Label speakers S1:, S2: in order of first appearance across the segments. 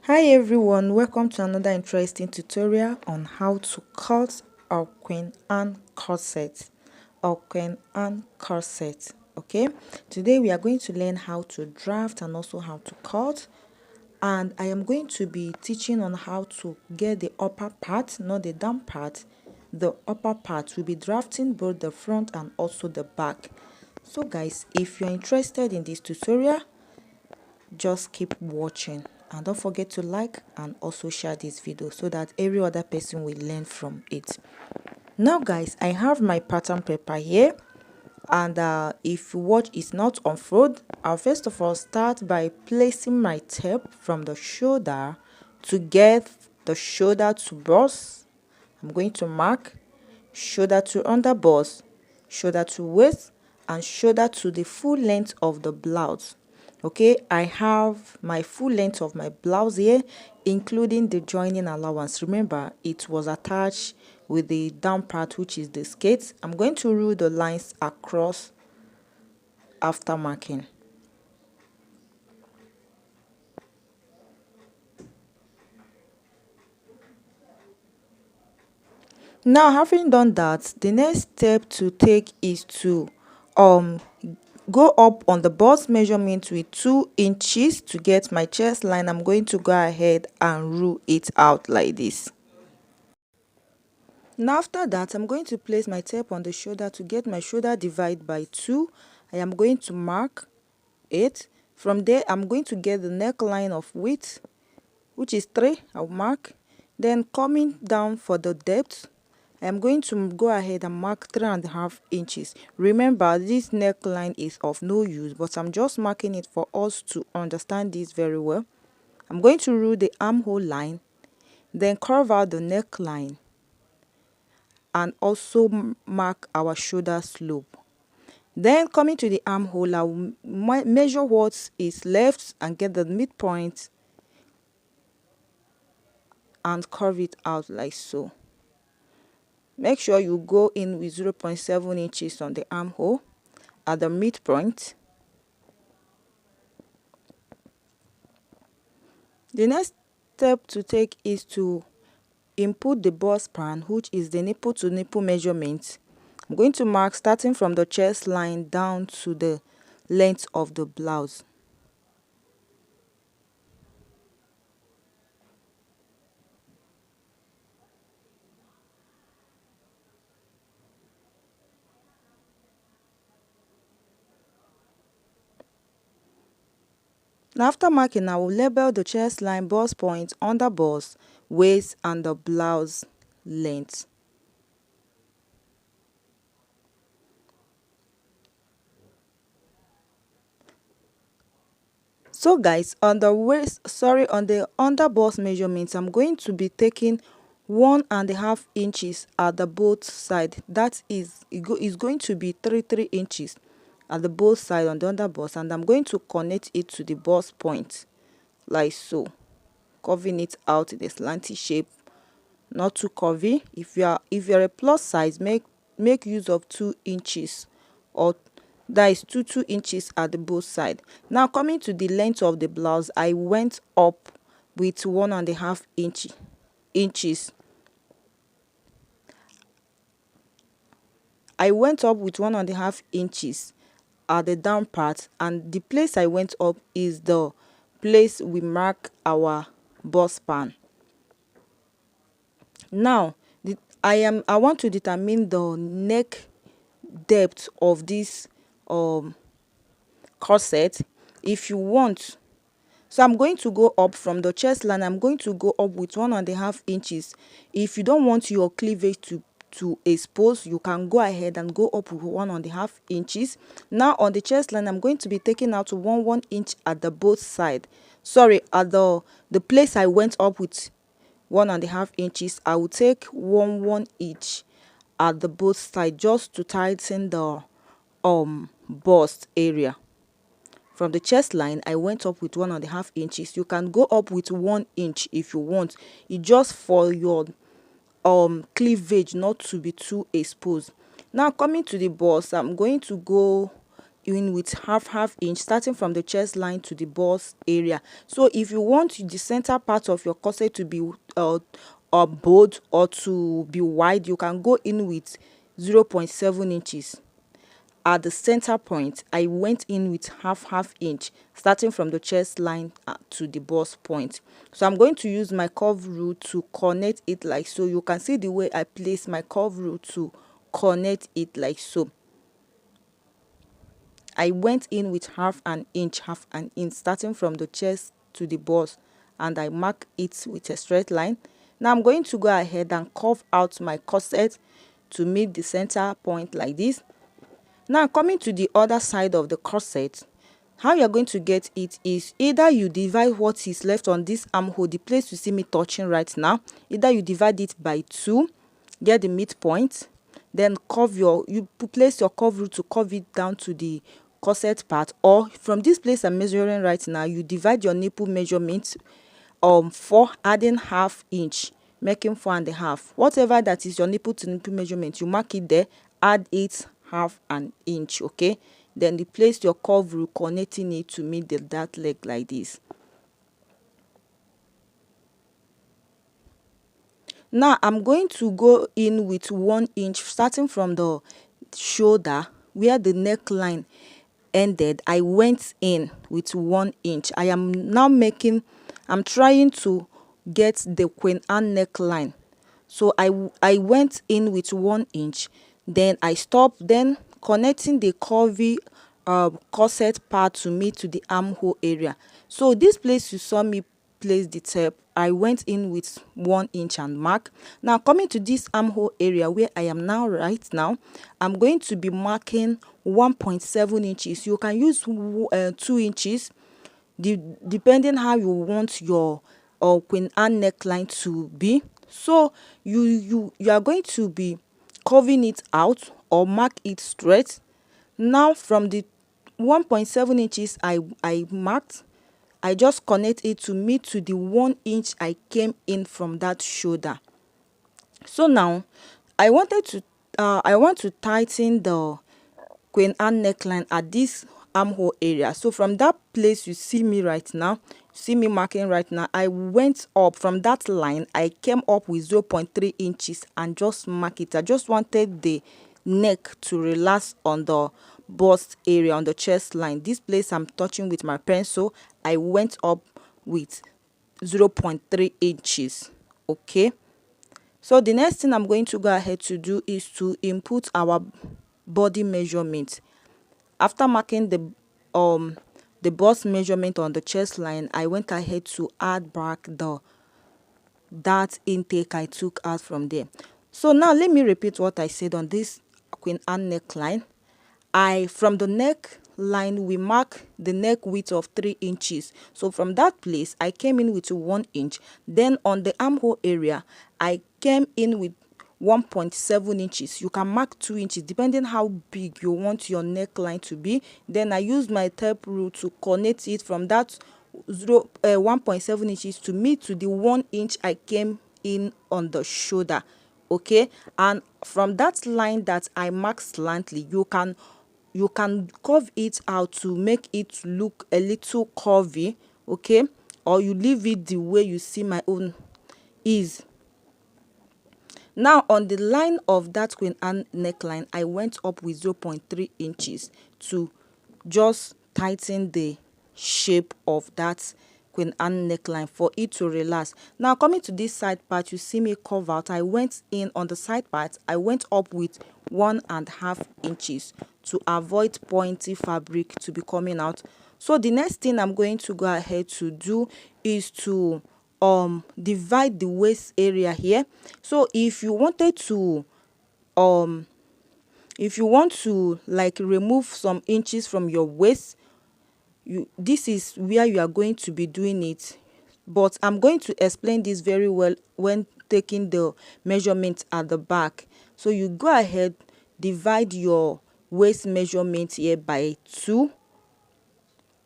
S1: Hi everyone, welcome to another interesting tutorial on how to cut our queen and corset. Okay, today we are going to learn how to draft and also how to cut, and I am going to be teaching on how to get the upper part, not the down part. The upper part will be drafting both the front and also the back. So guys, if you're interested in this tutorial, just keep watching and don't forget to like and also share this video so that every other person will learn from it. Now guys, I have my pattern paper here, and if watch is not unfold, I'll first of all start by placing my tape from the shoulder to get the shoulder to bust. I'm going to mark shoulder to under bust, shoulder to waist, and shoulder to the full length of the blouse. Okay, I have my full length of my blouse here, including the joining allowance. Remember, it was attached with the down part, which is the skirt. I'm going to rule the lines across after marking. Now, having done that, the next step to take is to go up on the bust measurement with 2 inches to get my chest line. I'm going to go ahead and rule it out like this. Now after that, I'm going to place my tape on the shoulder to get my shoulder divide by 2. I am going to mark it. From there, I'm going to get the neckline of width, which is 3. I'll mark. Then coming down for the depth, I'm going to go ahead and mark 3.5 inches. Remember, this neckline is of no use, but I'm just marking it for us to understand this very well. I'm going to rule the armhole line, then curve out the neckline, and also mark our shoulder slope. Then coming to the armhole, I will measure what is left and get the midpoint and curve it out like so. Make sure you go in with 0.7 inches on the armhole at the midpoint. The next step to take is to input the bust span, which is the nipple to nipple measurement. I'm going to mark starting from the chest line down to the length of the blouse. Now after marking, I will label the chest line, bust point, under bust, waist, and the blouse length. So guys, on the on the under bust measurements, I'm going to be taking 1.5 inches at the both side. That is, it's going to be 3 inches at the both side on the under bust, and I'm going to connect it to the bust point like so, curving it out in a slanty shape, not too curvy. If you're a plus size, make use of 2 inches, or that is 2 inches at the both side. Now coming to the length of the blouse, I went up with 1.5 inches. I went up with 1.5 inches at the down part, and the place I went up is the place we mark our bust span. Now I want to determine the neck depth of this corset. If you want, so I'm going to go up from the chest line. I'm going to go up with 1.5 inches. If you don't want your cleavage to expose, you can go ahead and go up with 1.5 inches. Now on the chest line, I'm going to be taking out 1 inch at the both side. Sorry, at the place I went up with 1.5 inches, I will take 1 each at the both side, just to tighten the bust area. From the chest line, I went up with 1.5 inches. You can go up with 1 inch if you want. It just for your cleavage not to be too exposed. Now coming to the bust, I'm going to go in with half inch, starting from the chest line to the bust area. So if you want the center part of your corset to be bold or to be wide, you can go in with 0.7 inches. At the center point, I went in with half inch, starting from the chest line to the bust point. So I'm going to use my curve rule to connect it like so. You can see the way I place my curve rule to connect it like so. I went in with half an inch, starting from the chest to the bust, and I mark it with a straight line. Now I'm going to go ahead and curve out my corset to meet the center point like this. Now coming to the other side of the corset, how you're going to get it is either you divide what is left on this armhole, the place you see me touching right now, either you divide it by 2, get the midpoint, then you place your curve rule to curve it down to the corset part, or from this place I'm measuring right now, you divide your nipple measurement 4, adding half inch, making 4.5. Whatever that is your nipple to nipple measurement, you mark it there, add it half an inch. Okay, then you place your curve rule connecting it to meet the dart leg like this. Now I'm going to go in with 1 inch, starting from the shoulder where the neckline ended. I went in with 1 inch. I'm trying to get the Queen Anne neckline. So I went in with 1 inch, then I stopped, then connecting the curvy corset part to meet to the armhole area. So this place you saw me place the tape, I went in with 1 inch and mark. Now coming to this armhole area where I am now right now, I'm going to be marking 1.7 inches. You can use 2 inches depending how you want your Queen Anne neckline to be. So you are going to be curving it out or mark it straight. Now from the 1.7 inches I marked, I just connect it to meet to the 1 inch I came in from that shoulder. So now I want to tighten the Queen Anne neckline at this armhole area. So from that place you see me marking right now, I went up from that line. I came up with 0.3 inches and just mark it. I just wanted the neck to relax on the bust area, on the chest line. This place I'm touching with my pencil, I went up with 0.3 inches. Okay, so the next thing I'm going to go ahead to do is to input our body measurement. After marking the bust measurement on the chest line, I went ahead to add back that intake I took out from there. So now let me repeat what I said on this Queen Anne neckline. From the neck line, we mark the neck width of 3 inches. So from that place, I came in with 1 inch. Then on the armhole area, I came in with 1.7 inches. You can mark 2 inches depending how big you want your neckline to be. Then I used my tape rule to connect it from that 1.7 inches to meet to the 1 inch I came in on the shoulder. Okay, and from that line that I marked slightly, you can curve it out to make it look a little curvy. Okay, or you leave it the way you see my own is. Now on the line of that Queen Anne neckline, I went up with 0.3 inches to just tighten the shape of that Queen Anne neckline for it to relax. Now coming to this side part, you see me curve out. I went in on the side part, I went up with 1.5 inches to avoid pointy fabric to be coming out. So the next thing I'm going to go ahead to do is to divide the waist area here. So if you want to like remove some inches from your waist, this is where you are going to be doing it, but I'm going to explain this very well when taking the measurement at the back. So you go ahead, divide your waist measurement here by 2.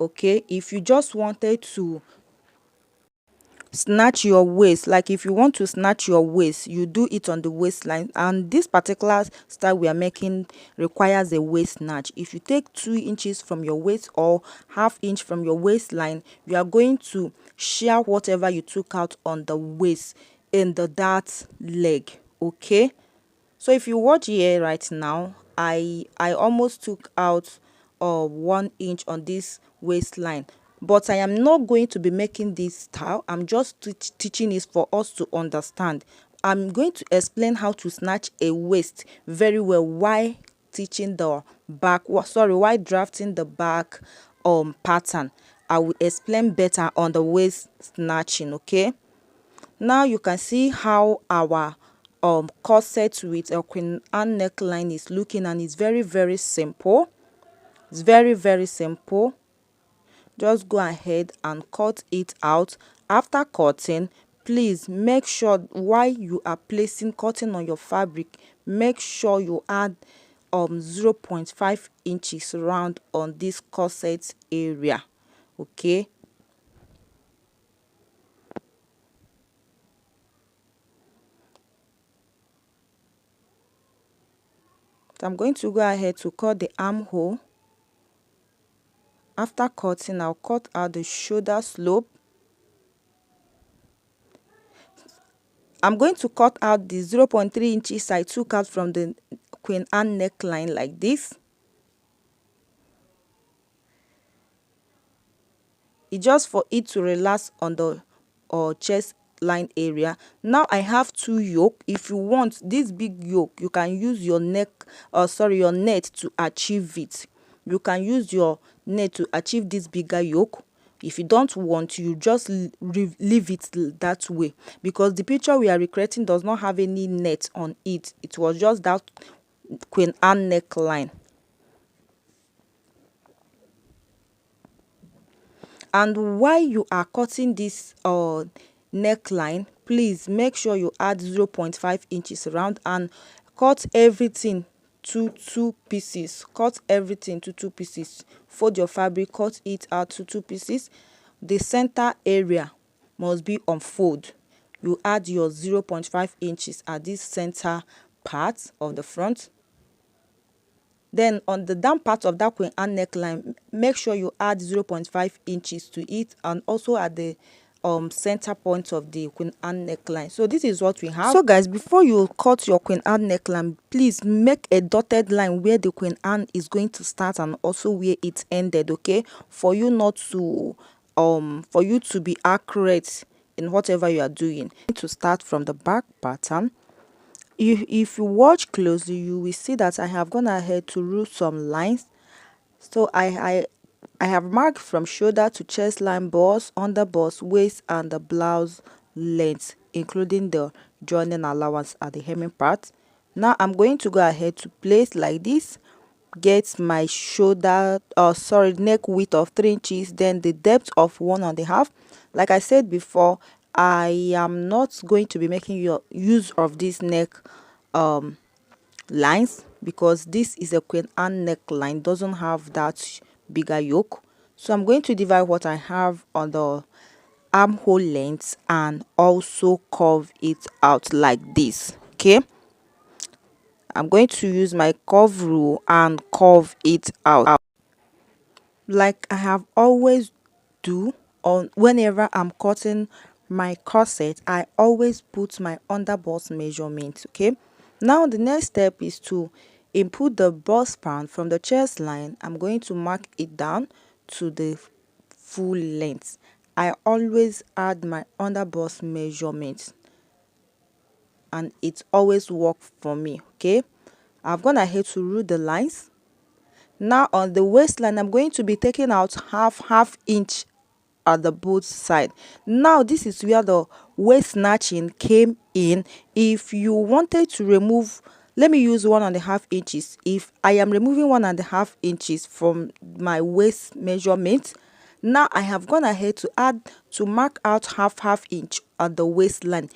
S1: Okay, if you just wanted to snatch your waist. Like if you want to snatch your waist, you do it on the waistline, and this particular style we are making requires a waist snatch. If you take 2 inches from your waist or half inch from your waistline, you are going to share whatever you took out on the waist in the dart leg. Okay, so if you watch here right now, I almost took out 1 inch on this waistline, but I am not going to be making this style. I'm just teaching it for us to understand. I'm going to explain how to snatch a waist very well while teaching the back, sorry, while drafting the back pattern. I will explain better on the waist snatching. Okay, now you can see how our corset with a Queen Anne neckline is looking, and it's very simple. It's very simple. Just go ahead and cut it out. After cutting, please make sure while you are cutting on your fabric, make sure you add 0.5 inches round on this corset area. Okay, so I'm going to go ahead to cut the armhole. After cutting, I'll cut out the shoulder slope. I'm going to cut out the 0.3 inches I took out from the Queen Anne neckline like this. It's just for it to relax on the chest line area. Now I have 2 yoke. If you want this big yoke, you can use your your net to achieve it. You can use your net to achieve this bigger yoke. If you don't want, you just leave it that way, because the picture we are recreating does not have any net on it. It was just that Queen Anne neckline. And while you are cutting this neckline, please make sure you add 0.5 inches around and cut everything to 2 pieces. Cut everything to 2 pieces. Fold your fabric, cut it out to 2 pieces. The center area must be on fold. You add your 0.5 inches at this center part of the front. Then on the down part of that Queen Anne neckline, make sure you add 0.5 inches to it, and also at the center point of the Queen Anne neckline. So this is what we have. So guys, before you cut your Queen Anne neckline, please make a dotted line where the Queen Anne is going to start and also where it ended. Okay, for you not to for you to be accurate in whatever you are doing. To start from the back pattern, if you watch closely, you will see that I have gone ahead to rule some lines. So I have marked from shoulder to chest line, bust, under bust, waist, and the blouse length, including the joining allowance at the hemming part. Now I'm going to go ahead to place like this, get my neck width of 3 inches, then the depth of 1.5. Like I said before, I am not going to be making use of this neck lines, because this is a Queen Anne neckline, doesn't have that bigger yoke. So I'm going to divide what I have on the armhole length and also curve it out like this. Okay, I'm going to use my curve rule and curve it out like I have always do. On whenever I'm cutting my corset, I always put my under bust measurement. Okay, now the next step is to input the bust span from the chest line. I'm going to mark it down to the full length. I always add my under bust measurement, and it always works for me. Okay, I've gone ahead to rule the lines. Now on the waistline, I'm going to be taking out half inch at the both side. Now this is where the waist snatching came in. If you wanted to remove, let me use 1.5 inches. If I am removing 1.5 inches from my waist measurement, now I have gone ahead to mark out half inch at the waistline.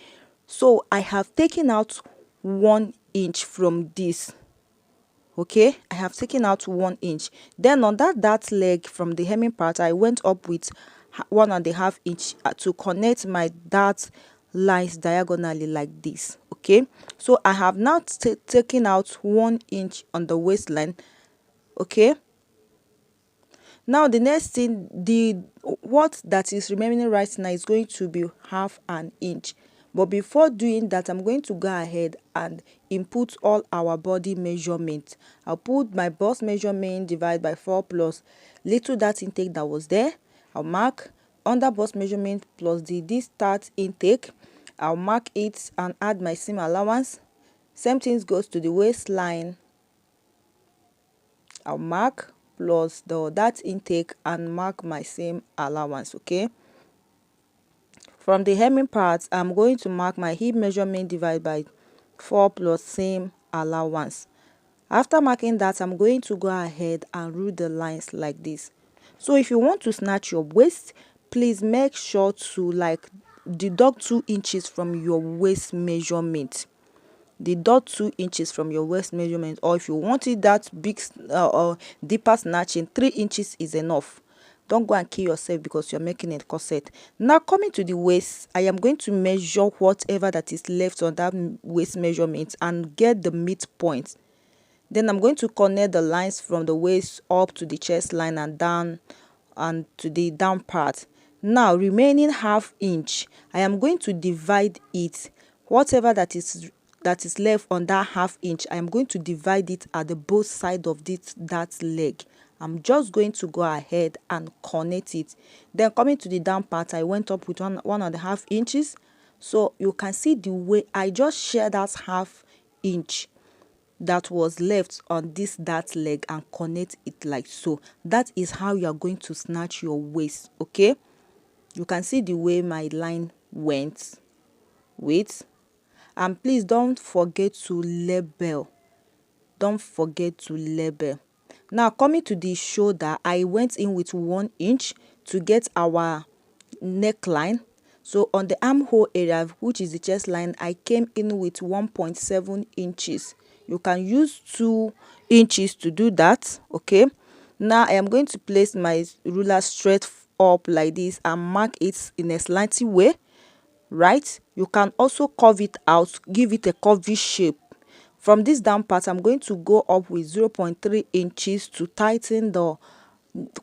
S1: So I have taken out 1 inch from this. Okay, I have taken out 1 inch. Then on that leg from the hemming part, I went up with 1.5 inch to connect my dart lines diagonally like this. Okay, so I have now taken out 1 inch on the waistline. Okay, now the next thing, the what that is remaining right now is going to be 1/2 inch. But before doing that, I'm going to go ahead and input all our body measurements. I'll put my bust measurement divided by 4 plus little dart intake that was there. I'll mark under bust measurement plus the this start intake. I'll mark it and add my seam allowance. Same thing goes to the waistline. I'll mark plus the that intake and mark my seam allowance. Okay, from the hemming part, I'm going to mark my hip measurement divided by 4 plus seam allowance. After marking that, I'm going to go ahead and rule the lines like this. So if you want to snatch your waist, please make sure to like deduct 2 inches from your waist measurement. Deduct 2 inches from your waist measurement, or if you want it that big or deeper snatching, 3 inches is enough. Don't go and kill yourself because you're making a corset. Now coming to the waist, I am going to measure whatever that is left on that waist measurement and get the midpoint. Then I'm going to connect the lines from the waist up to the chest line and down and to the down part. Now remaining 1/2 inch, I am going to divide it. Whatever that is left on that 1/2 inch, I am going to divide it at the both side of that leg. I'm just going to go ahead and connect it. Then coming to the down part, I went up with 1.5 inches. So you can see the way I just share that 1/2 inch that was left on this dart leg and connect it like so. That is how you are going to snatch your waist. Okay, you can see the way my line went with. And please don't forget to label. Don't forget to label. Now coming to the shoulder, I went in with 1 inch to get our neckline. So on the armhole area, which is the chest line, I came in with 1.7 inches. You can use 2 inches to do that. Okay, now I am going to place my ruler straight up like this and mark it in a slanty way. Right, you can also curve it out, give it a curvy shape. From this down part, I'm going to go up with 0.3 inches to tighten the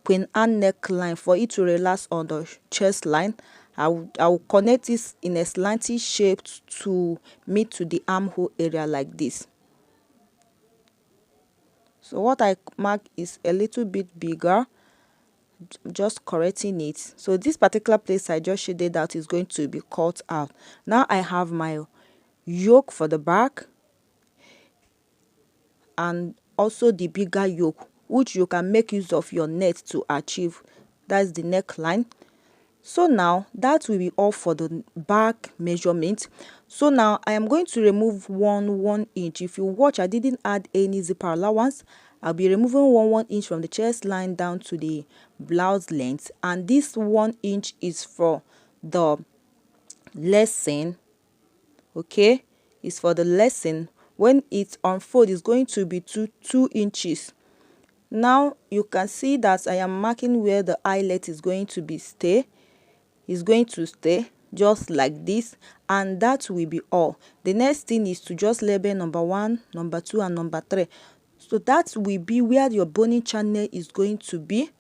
S1: Queen Anne neckline for it to relax on the chest line. I will connect this in a slanty shape to meet to the armhole area like this. So what I mark is a little bit bigger, just correcting it. So this particular place I just shaded out is going to be cut out. Now I have my yoke for the back and also the bigger yoke, which you can make use of your net to achieve. That's the neckline. So now that will be all for the back measurement. So now I am going to remove 1 inch. If you watch, I didn't add any zipper allowance. I'll be removing 1 inch from the chest line down to the blouse length, and this 1 inch is for the lacing. Okay, it's for the lacing. When it unfolds, it's going to be 2 inches. Now you can see that I am marking where the eyelet is going to be stay. Is going to stay just like this, and that will be all. The next thing is to just label number 1, number 2, and number 3. So that will be where your boning channel is going to be.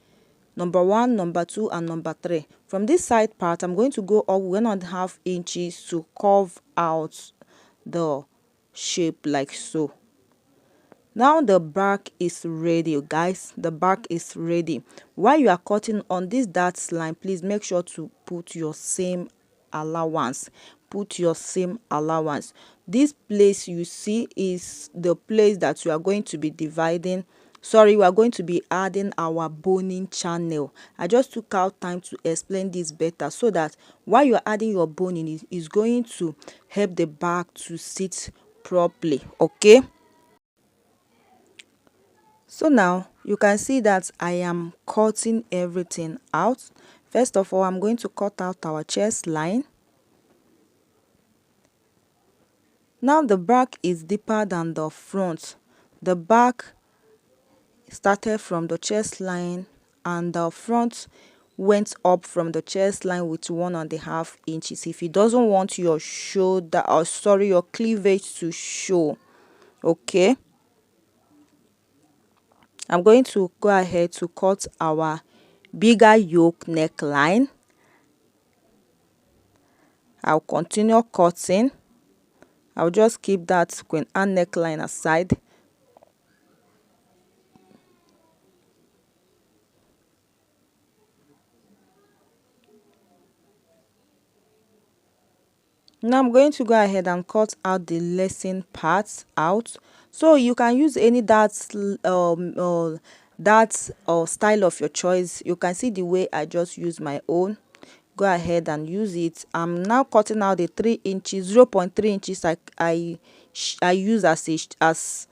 S1: Number 1, number 2, and number 3. From this side part, I'm going to go up 1.5 inches to curve out the shape like so. Now the back is ready, guys. The back is ready. While you are cutting on this dart line, please make sure to put your seam allowance. Put your seam allowance. This place you see is the place that we are going to be dividing. Sorry, we are going to be adding our boning channel. I just took out time to explain this better so that while you're adding your boning, it is going to help the back to sit properly. Okay. So now you can see that I am cutting everything out. First of all, I'm going to cut out our chest line. Now the back is deeper than the front. The back started from the chest line and the front went up from the chest line with 1.5 inches. If you doesn't want your shoulder, or sorry, your cleavage to show, okay, I'm going to go ahead to cut our bigger yoke neckline. I'll continue cutting. I'll just keep that Queen Anne neckline aside. Now I'm going to go ahead and cut out the lacing parts out. So you can use any style of your choice. You can see the way I just use my own. Go ahead and use it. I'm now cutting out the 3 inches, 0.3 inches I use as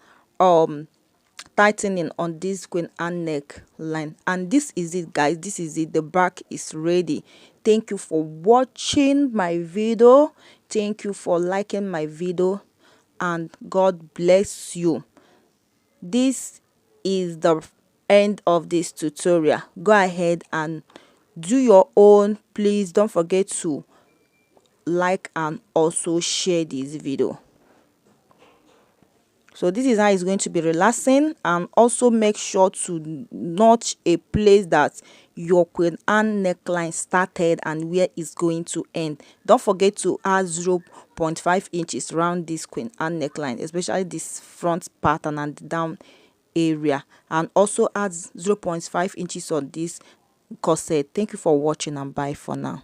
S1: tightening on this Queen Anne neck line. And this is it, guys. This is it. The back is ready. Thank you for watching my video. Thank you for liking my video, and God bless you. This is the end of this tutorial. Go ahead and do your own. Please don't forget to like and also share this video. So this is how it's going to be relaxing, and also make sure to notch a place that your Queen Anne neckline started and where it's going to end. Don't forget to add 0.5 inches around this Queen Anne neckline, especially this front pattern and the down area, and also add 0.5 inches on this corset. Thank you for watching, and bye for now.